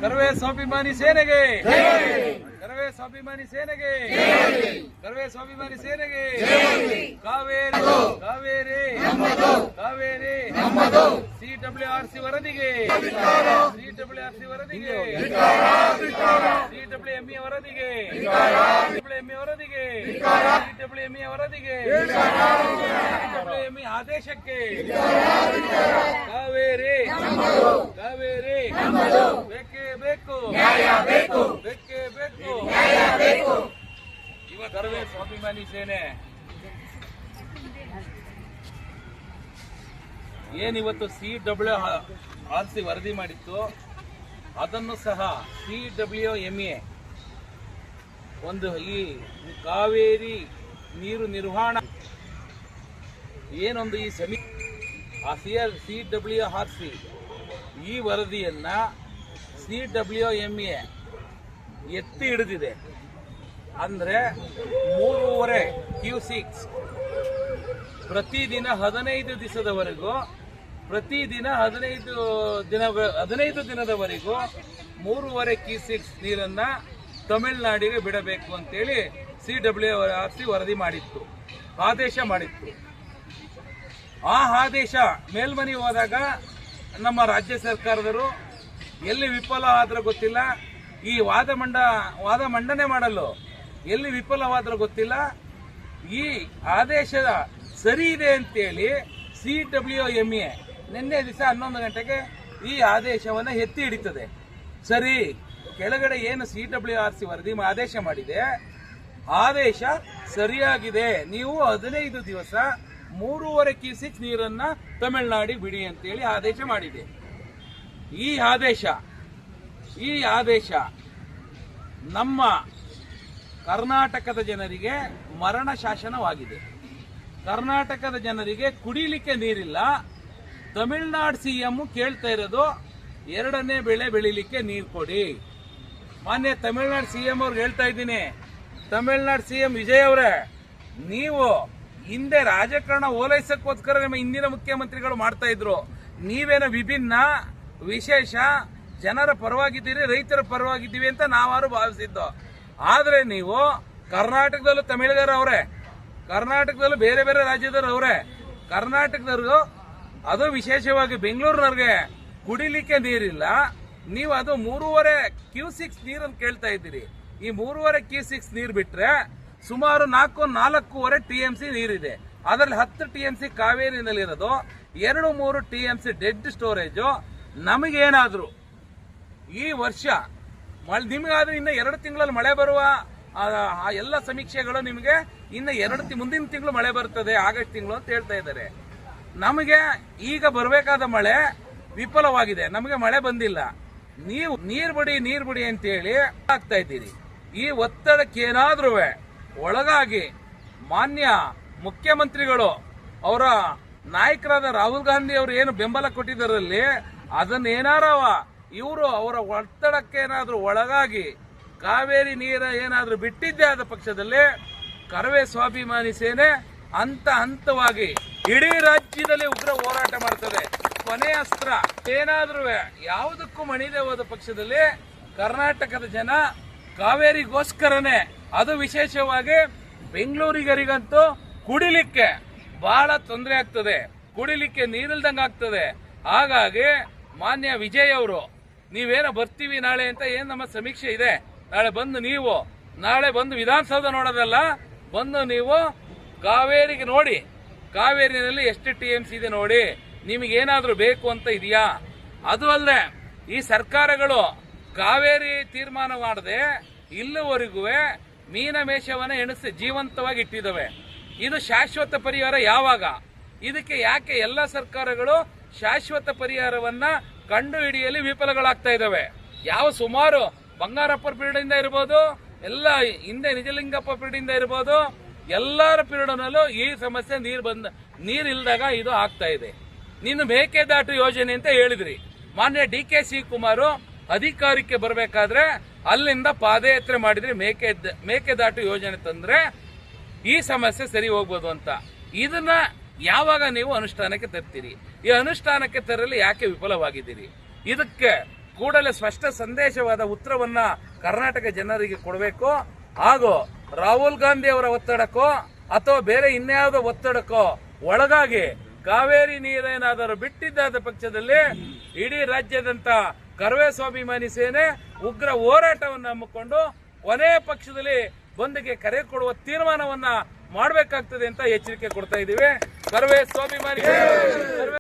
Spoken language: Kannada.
ಕರವೇ ಸ್ವಾಭಿಮಾನಿ ಸೇನೆಗೆ, ಕರವೇ ಸ್ವಾಭಿಮಾನಿ ಸೇನೆಗೆ, ಕರವೇ ಸ್ವಾಭಿಮಾನಿ ಸೇನೆಗೆ. ಕಾವೇರಿ ಕಾವೇರಿ ಕಾವೇರಿ CWRC ವರದಿಗೆ, CWRC ವರದಿಗೆ, CWME ವರದಿಗೆ, CWME ವರದಿಗೆ, CWME ವರದಿಗೆ, CWME ಆದೇಶಕ್ಕೆ. ಕಾವೇರಿ ಕಾವೇರಿ ಬೇಕೇ ಬೇಕು, ಬೇಕೇ ಬೇಕು. ಇವ ಕರವೇ ಸ್ವಾಭಿಮಾನಿ ಸೇನೆ ಏನಿವತ್ತು CWRC ವರದಿ ಮಾಡಿತ್ತು, ಅದನ್ನು ಸಹ CWME ಒಂದು ಈ ಕಾವೇರಿ ನೀರು ನಿರ್ವಹಣಾ ಏನೊಂದು ಈ ಆ CWRC ಈ ವರದಿಯನ್ನ CWME ಎತ್ತಿ ಹಿಡಿದಿದೆ. ಅಂದ್ರೆ 3.5 ಕ್ಯೂಸಿಕ್ಸ್ ಪ್ರತಿದಿನ 15 ದಿವಸದವರೆಗೂ, ಪ್ರತಿದಿನ 15 ದಿನದವರೆಗೂ 3.5 ಕ್ಯೂಸಿಕ್ಸ್ ನೀರನ್ನ ತಮಿಳುನಾಡಿಗೆ ಬಿಡಬೇಕು ಅಂತೇಳಿ CWRC ವರದಿ ಮಾಡಿತ್ತು, ಆದೇಶ ಮಾಡಿತ್ತು. ಆ ಆದೇಶ ಮೇಲ್ಮನೆ ಹೋದಾಗ ನಮ್ಮ ರಾಜ್ಯ ಸರ್ಕಾರದವರು ಎಲ್ಲಿ ವಿಫಲ ಆದ್ರೆ ಗೊತ್ತಿಲ್ಲ, ಈ ವಾದ ಮಂಡನೆ ಮಾಡಲು ಎಲ್ಲಿ ವಿಫಲವಾದ್ರೂ ಗೊತ್ತಿಲ್ಲ. ಈ ಆದೇಶದ ಸರಿ ಇದೆ ಅಂತೇಳಿ CWME ನಿನ್ನೆ ದಿವಸ 11 ಗಂಟೆಗೆ ಈ ಆದೇಶವನ್ನು ಎತ್ತಿ ಹಿಡಿತದೆ. ಸರಿ, ಕೆಳಗಡೆ ಏನು CWRC ವರದಿ ಆದೇಶ ಮಾಡಿದೆ, ಆದೇಶ ಸರಿಯಾಗಿದೆ, ನೀವು 15 ದಿವಸ 3.5 ಕ್ಯೂಸಿಕ್ ನೀರನ್ನ ತಮಿಳುನಾಡಿಗೆ ಬಿಡಿ ಅಂತೇಳಿ ಆದೇಶ ಮಾಡಿದೆ. ಈ ಆದೇಶ ನಮ್ಮ ಕರ್ನಾಟಕದ ಜನರಿಗೆ ಮರಣ ಶಾಸನವಾಗಿದೆ. ಕರ್ನಾಟಕದ ಜನರಿಗೆ ಕುಡಿಲಿಕ್ಕೆ ನೀರಿಲ್ಲ. ತಮಿಳುನಾಡು CM ಕೇಳ್ತಾ ಇರೋದು 2ನೇ ಬೆಳೆ ಬೆಳಿಲಿಕ್ಕೆ ನೀರು ಕೊಡಿ. ಮಾನ್ಯ ತಮಿಳುನಾಡು CM ಅವ್ರಿಗೆ ಹೇಳ್ತಾ ಇದ್ದೀನಿ, ತಮಿಳುನಾಡು CM ವಿಜಯ್ ಅವರೇ, ನೀವು ಹಿಂದೆ ರಾಜಕಾರಣ ಓಲೈಸಕ್ಕೋಸ್ಕರ ನಿಮ್ಮ ಹಿಂದಿನ ಮುಖ್ಯಮಂತ್ರಿಗಳು ಮಾಡ್ತಾ ಇದ್ರು. ನೀವೇನೋ ವಿಭಿನ್ನ ವಿಶೇಷ ಜನರ ಪರವಾಗಿದ್ದೀರಿ, ರೈತರ ಪರವಾಗಿದ್ದೀವಿ ಅಂತ ನಾವಾರು ಭಾವಿಸಿದ್ದು. ಆದ್ರೆ ನೀವು ಕರ್ನಾಟಕದಲ್ಲೂ ತಮಿಳಿಗರ ಅವರೇ, ಕರ್ನಾಟಕದಲ್ಲೂ ಬೇರೆ ಬೇರೆ ರಾಜ್ಯದವರು ಅವರೇ, ಕರ್ನಾಟಕದವ್ರಿಗೂ ಅದು ವಿಶೇಷವಾಗಿ ಬೆಂಗಳೂರಿನವ್ರಿಗೆ ಕುಡಿಲಿಕ್ಕೆ ನೀರಿಲ್ಲ. ನೀವು ಅದು 3.5 ಕ್ಯೂಸಿಕ್ಸ್ ನೀರನ್ನು ಕೇಳ್ತಾ ಇದ್ದೀರಿ. ಈ 3.5 ಕ್ಯೂಸಿಕ್ಸ್ ನೀರು ಬಿಟ್ರೆ ಸುಮಾರು 4.5 TMC ನೀರಿದೆ. ಅದರಲ್ಲಿ 10 TMC ಕಾವೇರಿನಲ್ಲಿರೋದು, 2-3 TMC ಡೆಡ್ ಸ್ಟೋರೇಜು. ನಮಗೇನಾದ್ರು ಈ ವರ್ಷ ನಿಮಗಾದ್ರೆ ಇನ್ನು 2 ತಿಂಗಳಲ್ಲಿ ಮಳೆ ಬರುವ ಎಲ್ಲ ಸಮೀಕ್ಷೆಗಳು ನಿಮಗೆ ಇನ್ನು ಮುಂದಿನ ತಿಂಗಳು ಮಳೆ ಬರ್ತದೆ, ಆಗಸ್ಟ್ ತಿಂಗಳು ಅಂತ ಹೇಳ್ತಾ ಇದ್ದಾರೆ. ನಮಗೆ ಈಗ ಬರಬೇಕಾದ ಮಳೆ ವಿಫಲವಾಗಿದೆ, ನಮಗೆ ಮಳೆ ಬಂದಿಲ್ಲ. ನೀವು ನೀರು ಬಿಡಿ ಅಂತ ಹೇಳಿ ಆಗ್ತಾ ಇದ್ದೀರಿ. ಈ ಒತ್ತಡಕ್ಕೇನಾದ್ರೂ ಒಳಗಾಗಿ ಮಾನ್ಯ ಮುಖ್ಯಮಂತ್ರಿಗಳು ಅವರ ನಾಯಕರಾದ ರಾಹುಲ್ ಗಾಂಧಿ ಅವರು ಏನು ಬೆಂಬಲ ಕೊಟ್ಟಿದ್ದರಲ್ಲಿ ಅದನ್ನೇನಾರವ ಇವರು ಅವರ ಒತ್ತಡಕ್ಕೇನಾದ್ರೂ ಒಳಗಾಗಿ ಕಾವೇರಿ ನೀರ ಏನಾದ್ರೂ ಬಿಟ್ಟಿದ್ದೇ ಆದ ಪಕ್ಷದಲ್ಲಿ ಕರವೇ ಸ್ವಾಭಿಮಾನಿ ಸೇನೆ ಹಂತವಾಗಿ ಇಡೀ ರಾಜ್ಯದಲ್ಲಿ ಉಗ್ರ ಹೋರಾಟ ಮಾಡ್ತದೆ. ಕೊನೆ ಅಸ್ತ್ರ ಏನಾದ್ರೂ ಯಾವುದಕ್ಕೂ ಮಣಿದೆ ಹೋದ ಪಕ್ಷದಲ್ಲಿ ಕರ್ನಾಟಕದ ಜನ ಕಾವೇರಿಗೋಸ್ಕರನೇ, ಅದು ವಿಶೇಷವಾಗಿ ಬೆಂಗಳೂರಿಗರಿಗಂತೂ ಕುಡಿಲಿಕ್ಕೆ ಬಹಳ ತೊಂದರೆ ಆಗ್ತದೆ, ಕುಡಿಲಿಕ್ಕೆ ನೀರಿಲ್ದಂಗ ಆಗ್ತದೆ. ಹಾಗಾಗಿ ಮಾನ್ಯ ವಿಜಯ್ ಅವರು, ನೀವೇನೋ ಬರ್ತೀವಿ ನಾಳೆ ಅಂತ ಏನ್ ನಮ್ಮ ಸಮೀಕ್ಷೆ ಇದೆ, ನಾಳೆ ಬಂದು ವಿಧಾನಸೌಧ ನೋಡೋದಲ್ಲ, ಬಂದು ನೀವು ಕಾವೇರಿಗೆ ನೋಡಿ, ಕಾವೇರಿನಲ್ಲಿ ಎಷ್ಟು TMC ಇದೆ ನೋಡಿ, ನಿಮಗೇನಾದ್ರೂ ಬೇಕು ಅಂತ ಇದೆಯಾ? ಅದು ಅಲ್ಲದೆ ಈ ಸರ್ಕಾರಗಳು ಕಾವೇರಿ ತೀರ್ಮಾನ ಮಾಡದೆ ಇಲ್ಲಿವರೆಗೂ ಮೀನಮೇಷವನ್ನ ಎಣಿಸಿ ಜೀವಂತವಾಗಿ ಇಟ್ಟಿದ್ದಾವೆ. ಇದು ಶಾಶ್ವತ ಪರಿಹಾರ ಯಾವಾಗ? ಇದಕ್ಕೆ ಯಾಕೆ ಎಲ್ಲ ಸರ್ಕಾರಗಳು ಶಾಶ್ವತ ಪರಿಹಾರವನ್ನ ಕಂಡು ಹಿಡಿಯಲು ವಿಫಲಗಳಾಗ್ತಾ ಇದ್ದಾವೆ? ಯಾವ ಸುಮಾರು ಬಂಗಾರಪ್ಪ ಪೀರಿಯಡ್ ಇಂದ ಇರಬಹುದು, ಎಲ್ಲ ಹಿಂದೆ ನಿಜಲಿಂಗಪ್ಪ ಪೀರಿಯಡ್ ಇಂದ ಇರಬಹುದು, ಎಲ್ಲರ ಪೀರಿಯಡ್ನಲ್ಲೂ ಈ ಸಮಸ್ಯೆ ನೀರಿಲ್ದಾಗ ಇದು ಆಗ್ತಾ ಇದೆ. ನೀನು ಮೇಕೆದಾಟು ಯೋಜನೆ ಅಂತ ಹೇಳಿದ್ರಿ. ಮಾನ್ಯ DK ಶಿವಕುಮಾರ್ ಅಧಿಕಾರಕ್ಕೆ ಬರಬೇಕಾದ್ರೆ ಅಲ್ಲಿಂದ ಪಾದಯಾತ್ರೆ ಮಾಡಿದ್ರಿ, ಮೇಕೆದಾಟು ಯೋಜನೆ ತಂದ್ರೆ ಈ ಸಮಸ್ಯೆ ಸರಿ ಹೋಗ್ಬೋದು ಅಂತ. ಇದನ್ನ ಯಾವಾಗ ನೀವು ಅನುಷ್ಠಾನಕ್ಕೆ ತರ್ತೀರಿ? ಈ ಅನುಷ್ಠಾನಕ್ಕೆ ತರಲು ಯಾಕೆ ವಿಫಲವಾಗಿದ್ದೀರಿ? ಇದಕ್ಕೆ ಕೂಡಲೇ ಸ್ಪಷ್ಟ ಸಂದೇಶವಾದ ಉತ್ತರವನ್ನ ಕರ್ನಾಟಕ ಜನರಿಗೆ ಕೊಡಬೇಕು. ಹಾಗೂ ರಾಹುಲ್ ಗಾಂಧಿ ಅವರ ಒತ್ತಡಕ್ಕೋ ಅಥವಾ ಬೇರೆ ಇನ್ಯಾವುದೋ ಒತ್ತಡಕ್ಕೋ ಒಳಗಾಗಿ ಕಾವೇರಿ ನೀರೇನಾದರೂ ಬಿಟ್ಟಿದ್ದಾದ ಪಕ್ಷದಲ್ಲಿ ಇಡೀ ರಾಜ್ಯದಂತ ಕರವೇ ಸ್ವಾಭಿಮಾನಿ ಸೇನೆ ಉಗ್ರ ಹೋರಾಟವನ್ನು ಹಮ್ಮಿಕೊಂಡು ಕೊನೆಯ ಪಕ್ಷದಲ್ಲಿ ಬಂದ್ಗೆ ಕರೆ ಕೊಡುವ ತೀರ್ಮಾನವನ್ನ ಮಾಡಬೇಕಾಗ್ತದೆ ಅಂತ ಎಚ್ಚರಿಕೆ ಕೊಡ್ತಾ ಇದ್ದೀವಿ. ಕರವೇ ಸ್ವಾಭಿಮಾನಿ